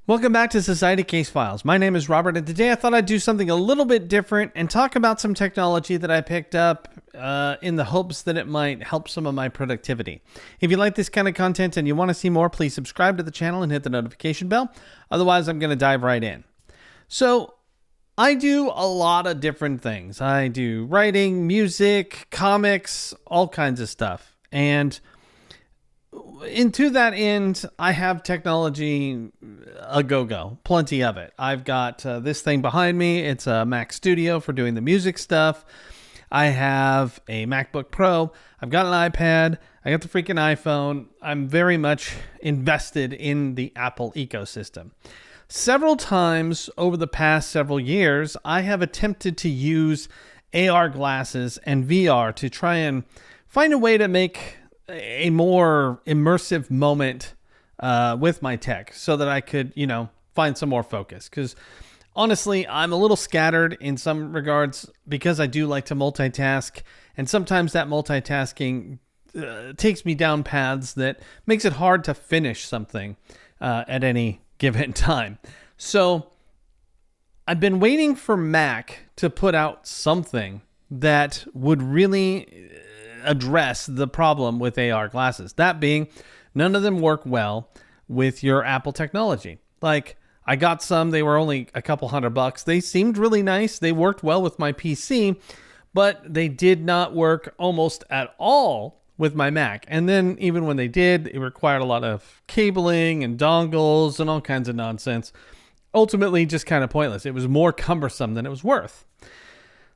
Welcome back to Society Case Files. My name is Robert, and today I thought I'd do something a little bit different and talk about some technology that I picked up in the hopes that it might help some of my productivity. If you like this kind of content and you want to see more, please subscribe to the channel and hit the notification bell. Otherwise, I'm going to dive right in. So, I do a lot of different things. I do writing, music, comics, all kinds of stuff. And to that end, I have technology a go-go, plenty of it. I've got this thing behind me. It's a Mac Studio for doing the music stuff. I have a MacBook Pro. I've got an iPad. I got the freaking iPhone. I'm very much invested in the Apple ecosystem. Several times over the past several years, I have attempted to use AR glasses and VR to try and find a way to make a more immersive moment with my tech so that I could, find some more focus. Because honestly, I'm a little scattered in some regards because I do like to multitask. And sometimes that multitasking takes me down paths that makes it hard to finish something at any given time. So I've been waiting for Mac to put out something that would really address the problem with AR glasses. That being, none of them work well with your Apple technology. Like, I got some, they were only a couple $100. They seemed really nice. They worked well with my PC, but they did not work almost at all with my Mac. And then even when they did, it required a lot of cabling and dongles and all kinds of nonsense. Ultimately, just kind of pointless. It was more cumbersome than it was worth.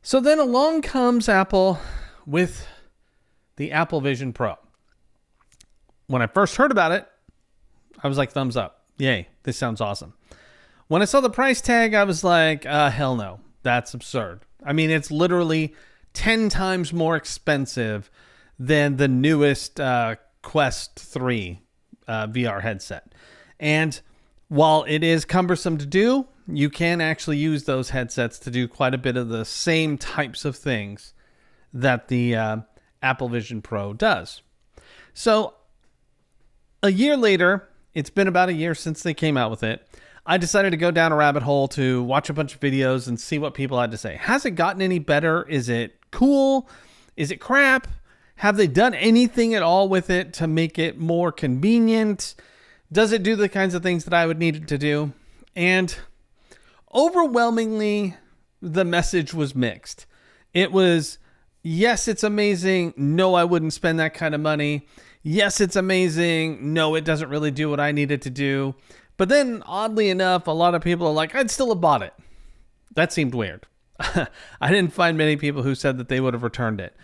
So then along comes Apple with the Apple Vision Pro. When I first heard about it, I was like, thumbs up. Yay, this sounds awesome. When I saw the price tag, I was like, hell no, that's absurd. I mean, it's literally 10 times more expensive than the newest Quest 3 VR headset. And while it is cumbersome to do, you can actually use those headsets to do quite a bit of the same types of things that the Apple Vision Pro does. So a year later, it's been about a year since they came out with it. I decided to go down a rabbit hole to watch a bunch of videos and see what people had to say. Has it gotten any better? Is it cool? Is it crap? Have they done anything at all with it to make it more convenient? Does it do the kinds of things that I would need it to do? And overwhelmingly, the message was mixed. It was, yes, it's amazing. No, I wouldn't spend that kind of money. Yes, it's amazing. No, it doesn't really do what I need it to do. But then, oddly enough, a lot of people are like, I'd still have bought it. That seemed weird. I didn't find many people who said that they would have returned it.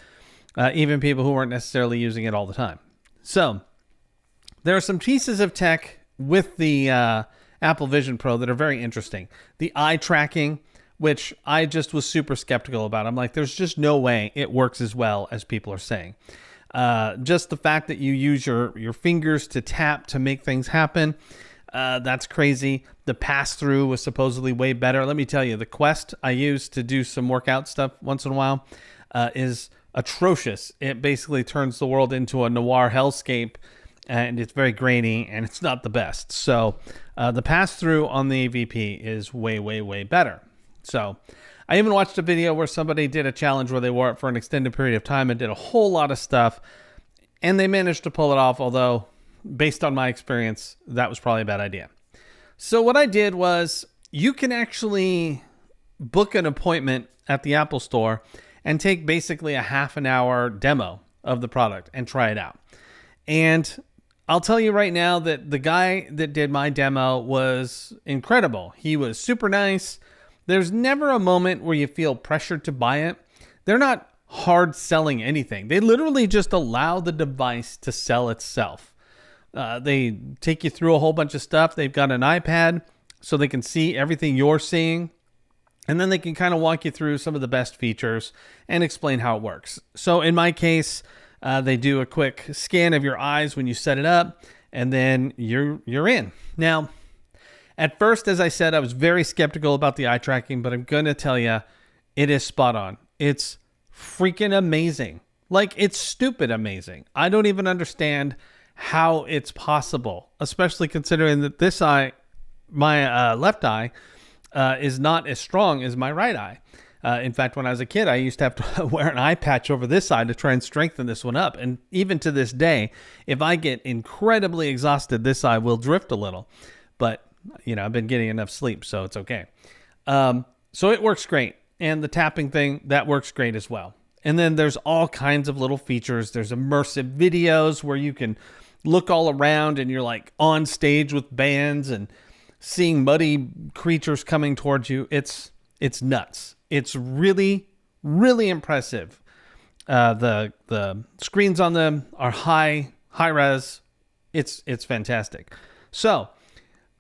Even people who weren't necessarily using it all the time. So, there are some pieces of tech with the Apple Vision Pro that are very interesting. The eye tracking, which I just was super skeptical about. I'm like, there's just no way it works as well as people are saying. Just the fact that you use your fingers to tap to make things happen, that's crazy. The pass-through was supposedly way better. Let me tell you, the Quest I use to do some workout stuff once in a while is atrocious. It basically turns the world into a noir hellscape, and it's very grainy, and it's not the best. So the pass-through on the AVP is way, way, way better. So I even watched a video where somebody did a challenge where they wore it for an extended period of time and did a whole lot of stuff, and they managed to pull it off, although based on my experience, that was probably a bad idea. So what I did was, you can actually book an appointment at the Apple Store and take basically a half an hour demo of the product and try it out. And I'll tell you right now that the guy that did my demo was incredible. He was super nice. There's never a moment where you feel pressured to buy it. They're not hard selling anything. They literally just allow the device to sell itself. They take you through a whole bunch of stuff. They've got an iPad so they can see everything you're seeing. And then they can kind of walk you through some of the best features and explain how it works. So in my case, they do a quick scan of your eyes when you set it up, and then you're in. Now, at first, as I said, I was very skeptical about the eye tracking, but I'm going to tell you, it is spot on. It's freaking amazing. Like, it's stupid amazing. I don't even understand how it's possible, especially considering that this eye my left eye is not as strong as my right eye. In fact, when I was a kid, I used to have to wear an eye patch over this side to try and strengthen this one up. And even to this day, if I get incredibly exhausted, this eye will drift a little. But, I've been getting enough sleep, so it's okay. So it works great. And the tapping thing, that works great as well. And then there's all kinds of little features. There's immersive videos where you can look all around and you're like on stage with bands and seeing muddy creatures coming towards you. It's nuts. It's really, really impressive. The screens on them are high res. It's fantastic. So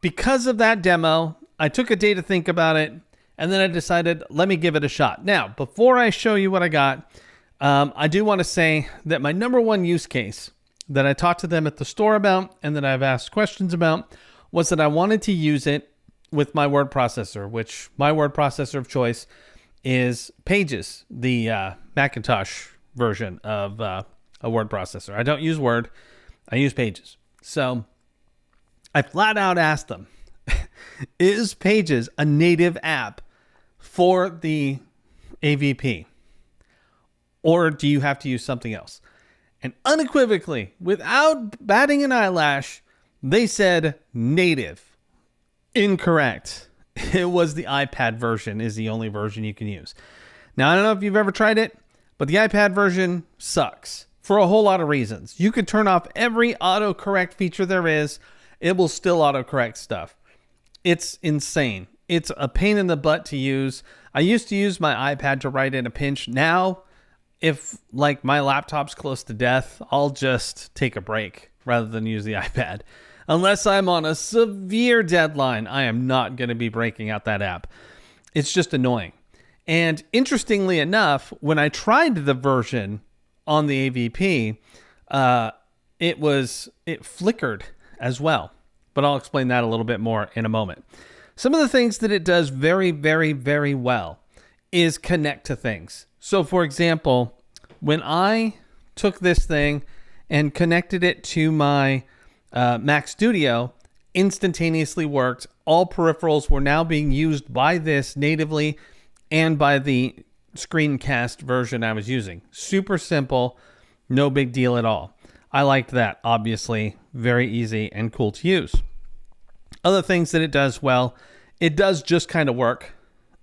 because of that demo, I took a day to think about it, and then I decided, let me give it a shot. Now, before I show you what I got, I do want to say that my number one use case that I talked to them at the store about and that I've asked questions about was that I wanted to use it with my word processor, which my word processor of choice is Pages, the Macintosh version of a word processor. I don't use Word. I use Pages. So I flat out asked them, is Pages a native app for the AVP? Or do you have to use something else? And unequivocally, without batting an eyelash, they said native. Incorrect. It was the iPad version is the only version you can use. Now, I don't know if you've ever tried it, but the iPad version sucks for a whole lot of reasons. You could turn off every autocorrect feature there is. It will still autocorrect stuff. It's insane. It's a pain in the butt to use. I used to use my iPad to write in a pinch. Now, if like my laptop's close to death, I'll just take a break rather than use the iPad. Unless I'm on a severe deadline, I am not going to be breaking out that app. It's just annoying. And interestingly enough, when I tried the version on the AVP, it flickered as well. But I'll explain that a little bit more in a moment. Some of the things that it does very, very, very well is connect to things. So for example, when I took this thing and connected it to my Mac Studio, instantaneously worked. All peripherals were now being used by this natively and by the screencast version I was using. Super simple, no big deal at all. I liked that, obviously, very easy and cool to use. Other things that it does well, it does just kind of work.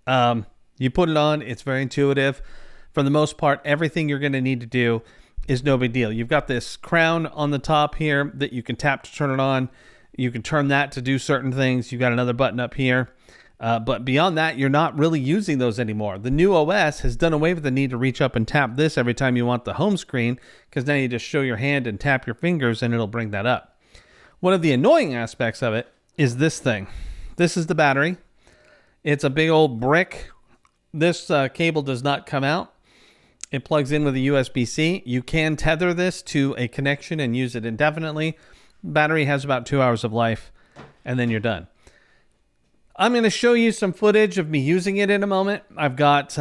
You put it on, it's very intuitive. For the most part, everything you're going to need to do is no big deal. You've got this crown on the top here that you can tap to turn it on. You can turn that to do certain things. You've got another button up here. But beyond that, you're not really using those anymore. The new OS has done away with the need to reach up and tap this every time you want the home screen, because now you just show your hand and tap your fingers and it'll bring that up. One of the annoying aspects of it is this thing. This is the battery. It's a big old brick. This cable does not come out. It plugs in with a USB-C. You can tether this to a connection and use it indefinitely. Battery has about 2 hours of life, and then you're done. I'm going to show you some footage of me using it in a moment. I've got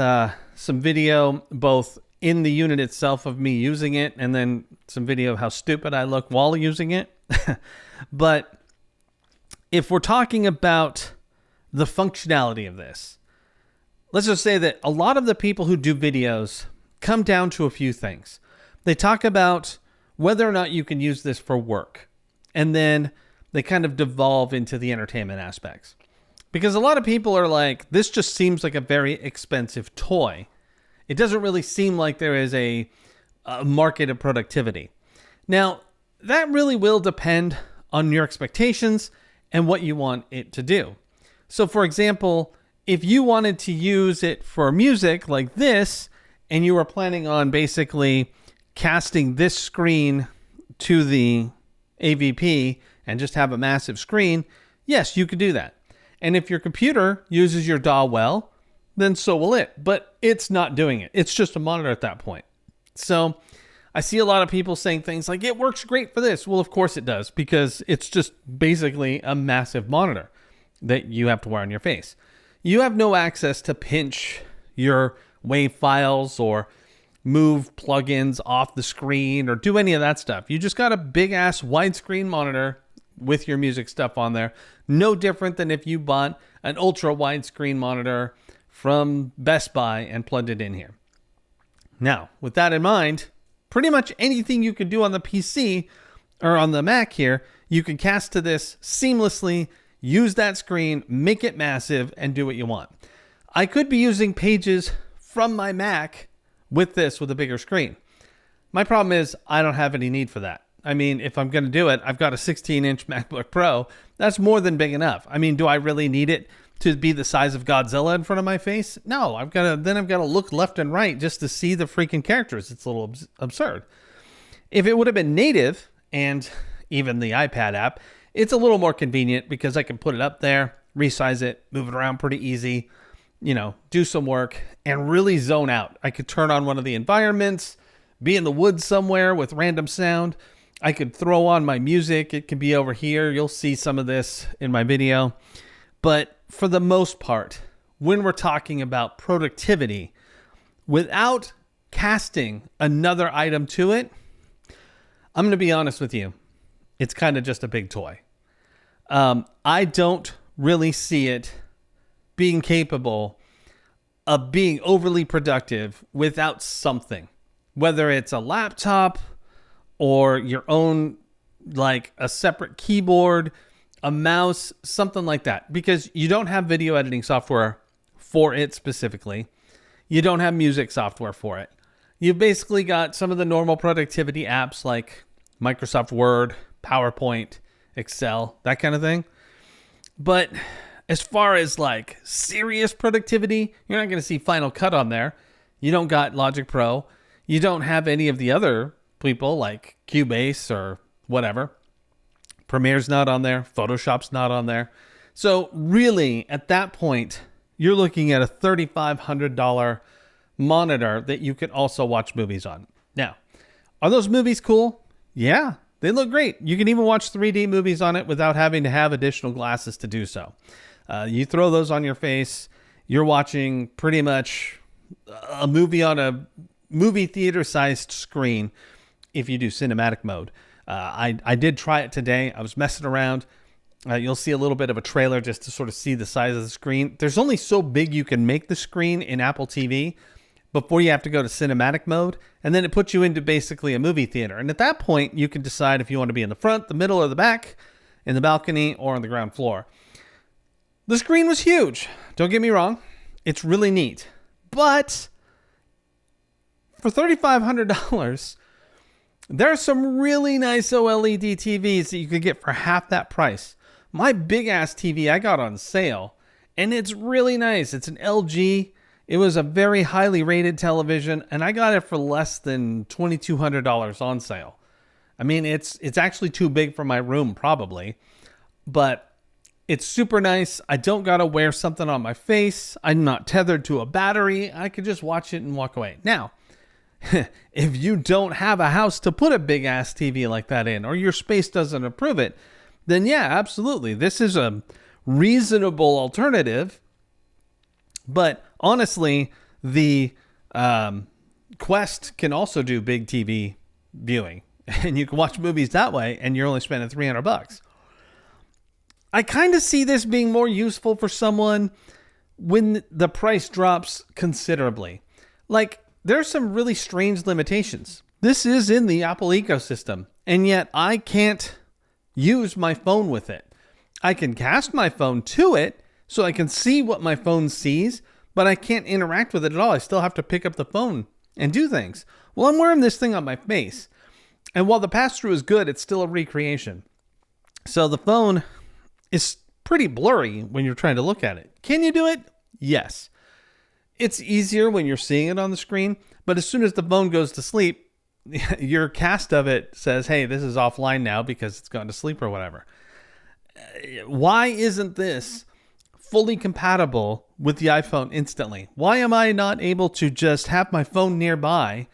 some video both in the unit itself of me using it, and then some video of how stupid I look while using it. But if we're talking about the functionality of this, let's just say that a lot of the people who do videos come down to a few things. They talk about whether or not you can use this for work, and then they kind of devolve into the entertainment aspects. Because a lot of people are like, this just seems like a very expensive toy. It doesn't really seem like there is a market of productivity. Now, that really will depend on your expectations and what you want it to do. So for example, if you wanted to use it for music like this, and you were planning on basically casting this screen to the AVP and just have a massive screen, yes, you could do that. And if your computer uses your DAW well, then so will it. But it's not doing it. It's just a monitor at that point. So I see a lot of people saying things like, it works great for this. Well, of course it does, because it's just basically a massive monitor that you have to wear on your face. You have no access to pinch your WAV files or move plugins off the screen or do any of that stuff. You just got a big ass widescreen monitor with your music stuff on there. No different than if you bought an ultra widescreen monitor from Best Buy and plugged it in here. Now, with that in mind, pretty much anything you could do on the PC or on the Mac here, you can cast to this seamlessly, use that screen, make it massive, and do what you want. I could be using Pages from my Mac with this with a bigger screen. My problem is I don't have any need for that. I mean, if I'm going to do it, I've got a 16-inch MacBook Pro. That's more than big enough. I mean, do I really need it to be the size of Godzilla in front of my face? No, I've got to look left and right just to see the freaking characters. It's a little absurd. If it would have been native, and even the iPad app, it's a little more convenient because I can put it up there, resize it, move it around pretty easy, do some work and really zone out. I could turn on one of the environments, be in the woods somewhere with random sound. I could throw on my music. It can be over here. You'll see some of this in my video. But for the most part, when we're talking about productivity, without casting another item to it, I'm going to be honest with you. It's kind of just a big toy. I don't really see it being capable of being overly productive without something, whether it's a laptop or your own, like a separate keyboard, a mouse, something like that, because you don't have video editing software for it specifically. You don't have music software for it. You've basically got some of the normal productivity apps like Microsoft Word, PowerPoint, Excel, that kind of thing. But as far as like serious productivity, you're not going to see Final Cut on there. You don't got Logic Pro. You don't have any of the other people like Cubase or whatever. Premiere's not on there. Photoshop's not on there. So really, at that point, you're looking at a $3,500 monitor that you can also watch movies on. Now, are those movies cool? Yeah, they look great. You can even watch 3D movies on it without having to have additional glasses to do so. You throw those on your face, you're watching pretty much a movie on a movie theater-sized screen if you do cinematic mode. I did try it today. I was messing around. You'll see a little bit of a trailer just to sort of see the size of the screen. There's only so big you can make the screen in Apple TV before you have to go to cinematic mode, and then it puts you into basically a movie theater. And at that point, you can decide if you want to be in the front, the middle, or the back, in the balcony, or on the ground floor. The screen was huge. Don't get me wrong. It's really neat. But for $3,500, there are some really nice OLED TVs that you could get for half that price. My big-ass TV I got on sale, and it's really nice. It's an LG. It was a very highly rated television, and I got it for less than $2,200 on sale. I mean, it's actually too big for my room, probably, but it's super nice. I don't got to wear something on my face. I'm not tethered to a battery. I could just watch it and walk away. Now, if you don't have a house to put a big-ass TV like that in, or your space doesn't approve it, then yeah, absolutely. This is a reasonable alternative. But honestly, the Quest can also do big TV viewing, and you can watch movies that way, and you're only spending $300. I kind of see this being more useful for someone when the price drops considerably. Like, there's some really strange limitations. This is in the Apple ecosystem, and yet I can't use my phone with it. I can cast my phone to it so I can see what my phone sees, but I can't interact with it at all. I still have to pick up the phone and do things. Well, I'm wearing this thing on my face, and while the pass-through is good, it's still a recreation. So the phone is pretty blurry when you're trying to look at it. Can you do it? Yes. It's easier when you're seeing it on the screen, but as soon as the phone goes to sleep, your cast of it says, hey, this is offline now because it's gone to sleep or whatever. Why isn't this fully compatible with the iPhone instantly? Why am I not able to just have my phone nearby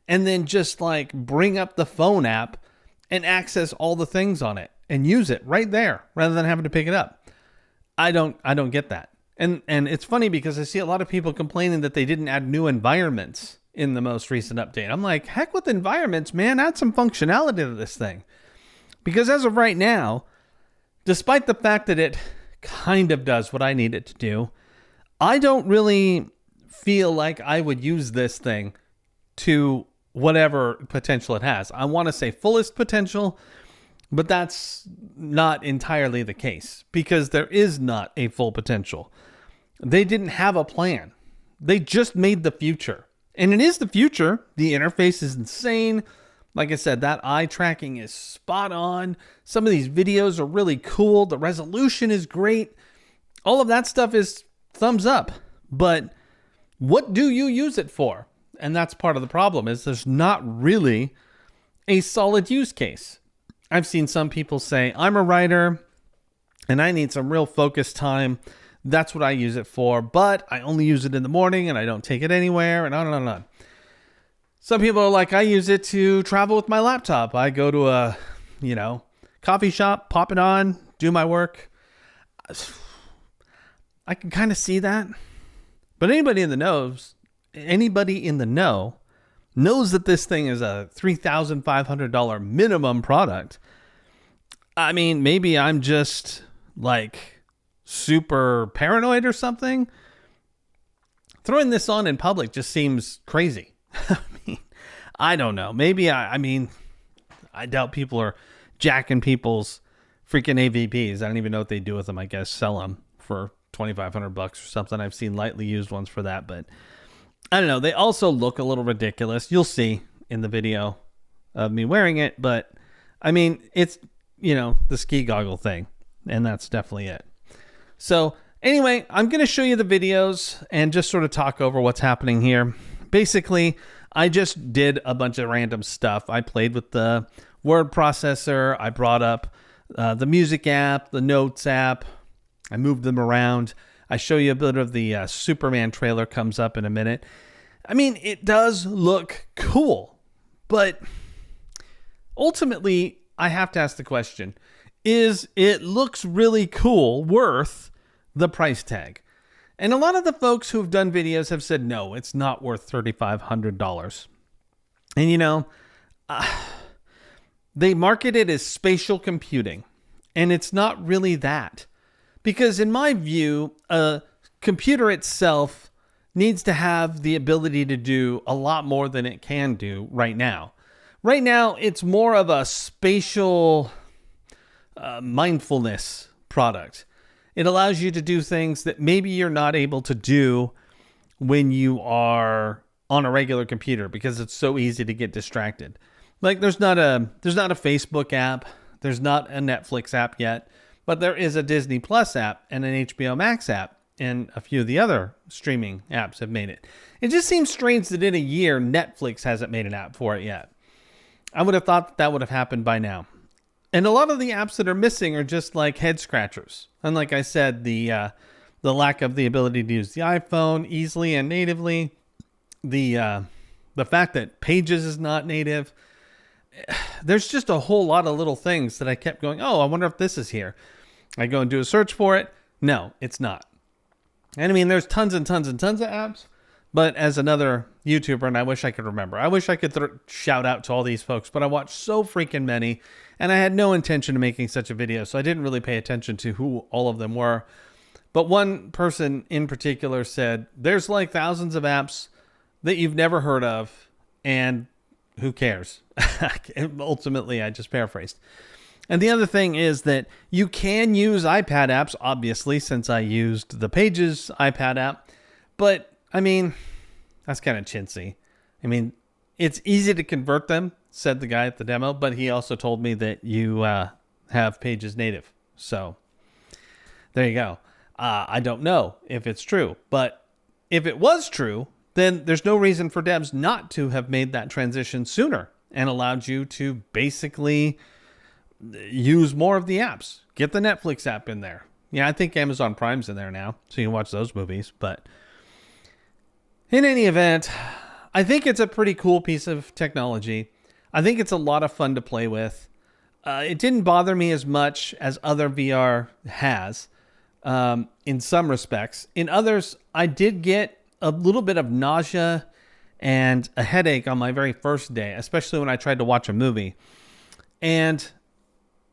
and then just like bring up the phone app and access all the things on it and use it right there rather than having to pick it up? I don't get that. And it's funny because I see a lot of people complaining that they didn't add new environments in the most recent update. I'm like, heck with environments, man. Add some functionality to this thing. Because as of right now, despite the fact that it kind of does what I need it to do, I don't really feel like I would use this thing to whatever potential it has. I want to say fullest potential, but that's not entirely the case because there is not a full potential. They didn't have a plan. They just made the future. And it is the future. The interface is insane. Like I said, that eye tracking is spot on. Some of these videos are really cool. The resolution is great. All of that stuff is thumbs up. But what do you use it for? And that's part of the problem, is there's not really a solid use case. I've seen some people say, I'm a writer and I need some real focus time. That's what I use it for, but I only use it in the morning and I don't take it anywhere, and on and on and on. Some people are like, I use it to travel with my laptop. I go to a, coffee shop, pop it on, do my work. I can kind of see that. But anybody in the know knows that this thing is a $3,500 minimum product. I mean, maybe I'm just like super paranoid or something. Throwing this on in public just seems crazy. I mean, I don't know. Maybe I doubt people are jacking people's freaking AVPs. I don't even know what they do with them. I guess sell them for $2,500 or something. I've seen lightly used ones for that, but I don't know. They also look a little ridiculous. You'll see in the video of me wearing it, but I mean, it's, the ski goggle thing, and that's definitely it. So anyway, I'm going to show you the videos and just sort of talk over what's happening here. Basically, I just did a bunch of random stuff. I played with the word processor. I brought up the music app, the notes app. I moved them around. I show you a bit of the Superman trailer comes up in a minute. I mean, it does look cool, but ultimately, I have to ask the question, is it looks really cool worth the price tag? And a lot of the folks who've done videos have said, no, it's not worth $3,500. And they market it as spatial computing, and it's not really that. Because in my view, a computer itself needs to have the ability to do a lot more than it can do right now. Right now, it's more of a spatial mindfulness product. It allows you to do things that maybe you're not able to do when you are on a regular computer because it's so easy to get distracted. Like there's not a Facebook app, there's not a Netflix app yet, but there is a Disney Plus app and an HBO Max app, and a few of the other streaming apps have made it. It just seems strange that in a year Netflix hasn't made an app for it yet. I would have thought that would have happened by now. And a lot of the apps that are missing are just like head scratchers. And like I said, the lack of the ability to use the iPhone easily and natively, the fact that Pages is not native. There's just a whole lot of little things that I kept going, oh, I wonder if this is here. I go and do a search for it. No, it's not. And I mean, there's tons and tons and tons of apps. But as another YouTuber, and I wish I could remember, I wish I could shout out to all these folks, but I watched so freaking many, and I had no intention of making such a video, so I didn't really pay attention to who all of them were. But one person in particular said, there's like thousands of apps that you've never heard of, and who cares? Ultimately, I just paraphrased. And the other thing is that you can use iPad apps, obviously, since I used the Pages iPad app, but I mean, that's kind of chintzy. I mean, it's easy to convert them, said the guy at the demo, but he also told me that you have Pages native. So there you go. I don't know if it's true, but if it was true, then there's no reason for devs not to have made that transition sooner and allowed you to basically use more of the apps. Get the Netflix app in there. Yeah, I think Amazon Prime's in there now, so you can watch those movies, but in any event, I think it's a pretty cool piece of technology. I think it's a lot of fun to play with. It didn't bother me as much as other VR has in some respects. In others, I did get a little bit of nausea and a headache on my very first day, especially when I tried to watch a movie. And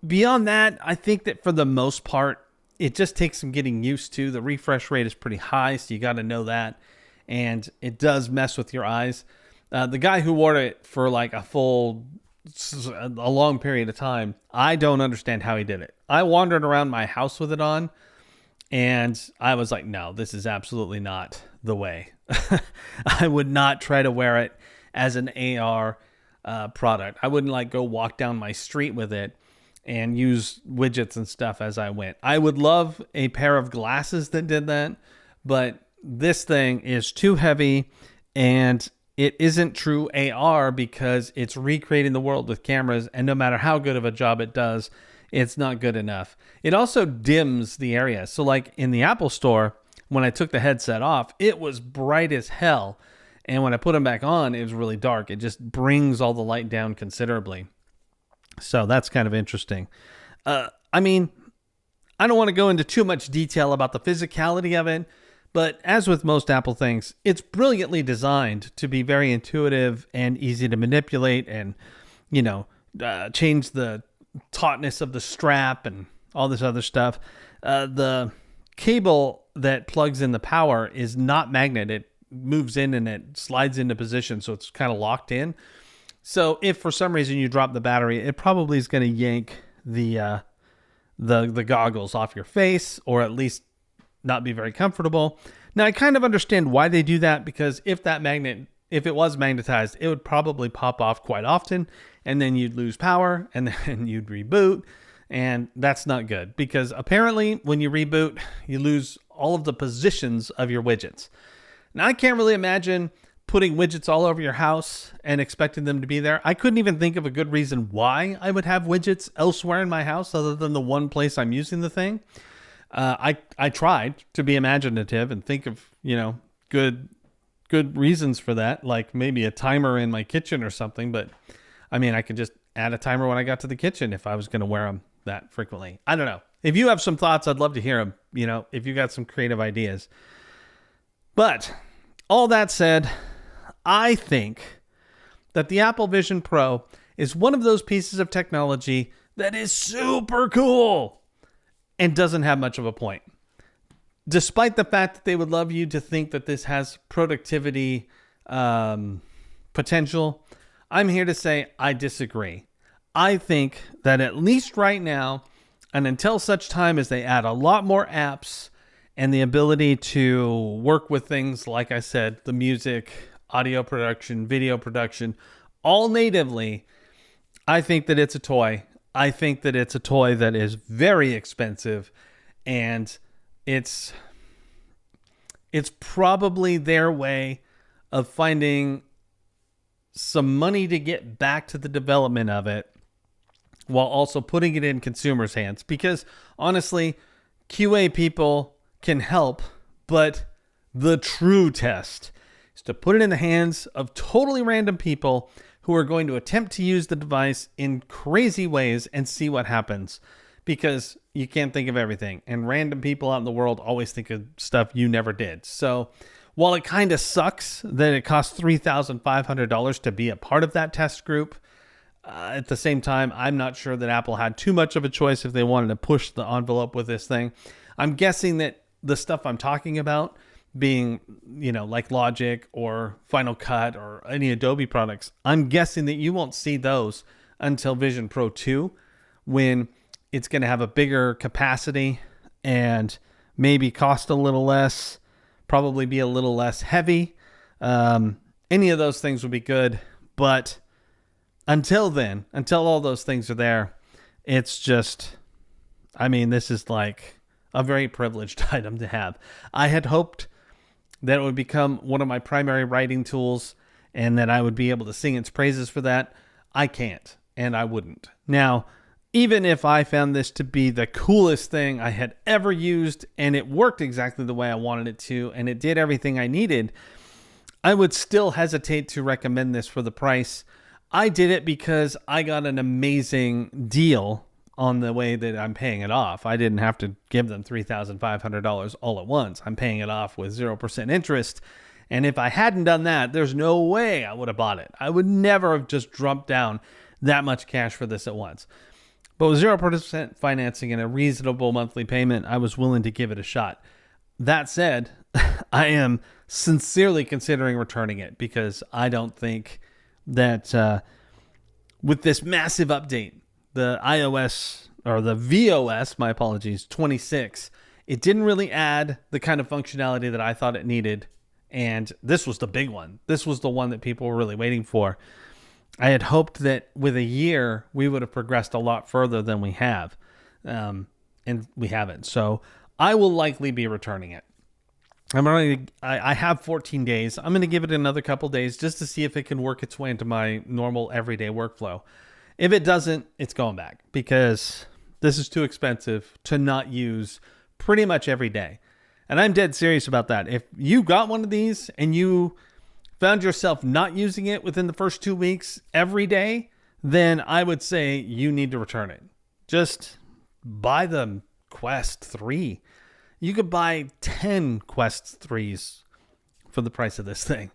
beyond that, I think that for the most part, it just takes some getting used to. The refresh rate is pretty high, so you got to know that. And it does mess with your eyes. The guy who wore it for like a long period of time, I don't understand how he did it. I wandered around my house with it on, and I was like, no, this is absolutely not the way. I would not try to wear it as an AR product. I wouldn't like go walk down my street with it and use widgets and stuff as I went. I would love a pair of glasses that did that, but this thing is too heavy, and it isn't true AR because it's recreating the world with cameras, and no matter how good of a job it does, it's not good enough. It also dims the area. So like in the Apple Store, when I took the headset off, it was bright as hell. And when I put them back on, it was really dark. It just brings all the light down considerably. So that's kind of interesting. I mean, I don't want to go into too much detail about the physicality of it, but as with most Apple things, it's brilliantly designed to be very intuitive and easy to manipulate and, change the tautness of the strap and all this other stuff. The cable that plugs in the power is not magnet. It moves in and it slides into position, so it's kind of locked in. So if for some reason you drop the battery, it probably is going to yank the goggles off your face, or at least not be very comfortable. Now, I kind of understand why they do that, because if it was magnetized, it would probably pop off quite often, and then you'd lose power, and then you'd reboot, and that's not good, because apparently when you reboot, you lose all of the positions of your widgets. Now, I can't really imagine putting widgets all over your house and expecting them to be there. I couldn't even think of a good reason why I would have widgets elsewhere in my house other than the one place I'm using the thing. I tried to be imaginative and think of, good reasons for that, like maybe a timer in my kitchen or something. But I mean, I could just add a timer when I got to the kitchen if I was going to wear them that frequently. I don't know. If you have some thoughts, I'd love to hear them, if you got some creative ideas. But all that said, I think that the Apple Vision Pro is one of those pieces of technology that is super cool and doesn't have much of a point. Despite the fact that they would love you to think that this has productivity potential, I'm here to say I disagree. I think that at least right now, and until such time as they add a lot more apps and the ability to work with things, like I said, the music, audio production, video production, all natively, I think that it's a toy. I think that it's a toy that is very expensive, and it's probably their way of finding some money to get back to the development of it while also putting it in consumers' hands. Because honestly, QA people can help, but the true test is to put it in the hands of totally random people who are going to attempt to use the device in crazy ways and see what happens. Because you can't think of everything, and random people out in the world always think of stuff you never did. So while it kind of sucks that it costs $3,500 to be a part of that test group, at the same time, I'm not sure that Apple had too much of a choice if they wanted to push the envelope with this thing. I'm guessing that the stuff I'm talking about, being, like Logic or Final Cut or any Adobe products, I'm guessing that you won't see those until Vision Pro 2, when it's going to have a bigger capacity and maybe cost a little less, probably be a little less heavy. Any of those things would be good. But until then, until all those things are there, it's just, this is like a very privileged item to have. I had hoped that it would become one of my primary writing tools and that I would be able to sing its praises for that. I can't, and I wouldn't. Now, even if I found this to be the coolest thing I had ever used, and it worked exactly the way I wanted it to, and it did everything I needed, I would still hesitate to recommend this for the price. I did it because I got an amazing deal on the way that I'm paying it off. I didn't have to give them $3,500 all at once. I'm paying it off with 0% interest. And if I hadn't done that, there's no way I would have bought it. I would never have just dropped down that much cash for this at once. But with 0% financing and a reasonable monthly payment, I was willing to give it a shot. That said, I am sincerely considering returning it because I don't think that with this massive update, the iOS or the VOS, my apologies, 26, it didn't really add the kind of functionality that I thought it needed. And this was the big one. This was the one that people were really waiting for. I had hoped that with a year, we would have progressed a lot further than we have. And we haven't. So I will likely be returning it. I have 14 days. I'm going to give it another couple days just to see if it can work its way into my normal everyday workflow. If it doesn't, it's going back because this is too expensive to not use pretty much every day. And I'm dead serious about that. If you got one of these and you found yourself not using it within the first 2 weeks every day, then I would say you need to return it. Just buy the Quest 3. You could buy 10 Quest 3s for the price of this thing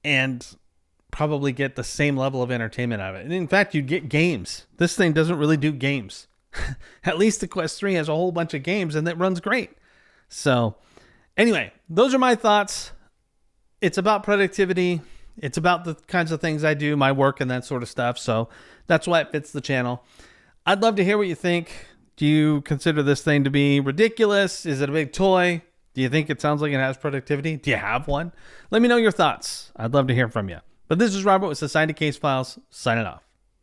and probably get the same level of entertainment out of it. And in fact, you'd get games. This thing doesn't really do games. At least the Quest 3 has a whole bunch of games and it runs great. So anyway, those are my thoughts. It's about productivity. It's about the kinds of things I do, my work and that sort of stuff. So that's why it fits the channel. I'd love to hear what you think. Do you consider this thing to be ridiculous? Is it a big toy? Do you think it sounds like it has productivity? Do you have one? Let me know your thoughts. I'd love to hear from you. But this is Robert with Society Case Files, signing off.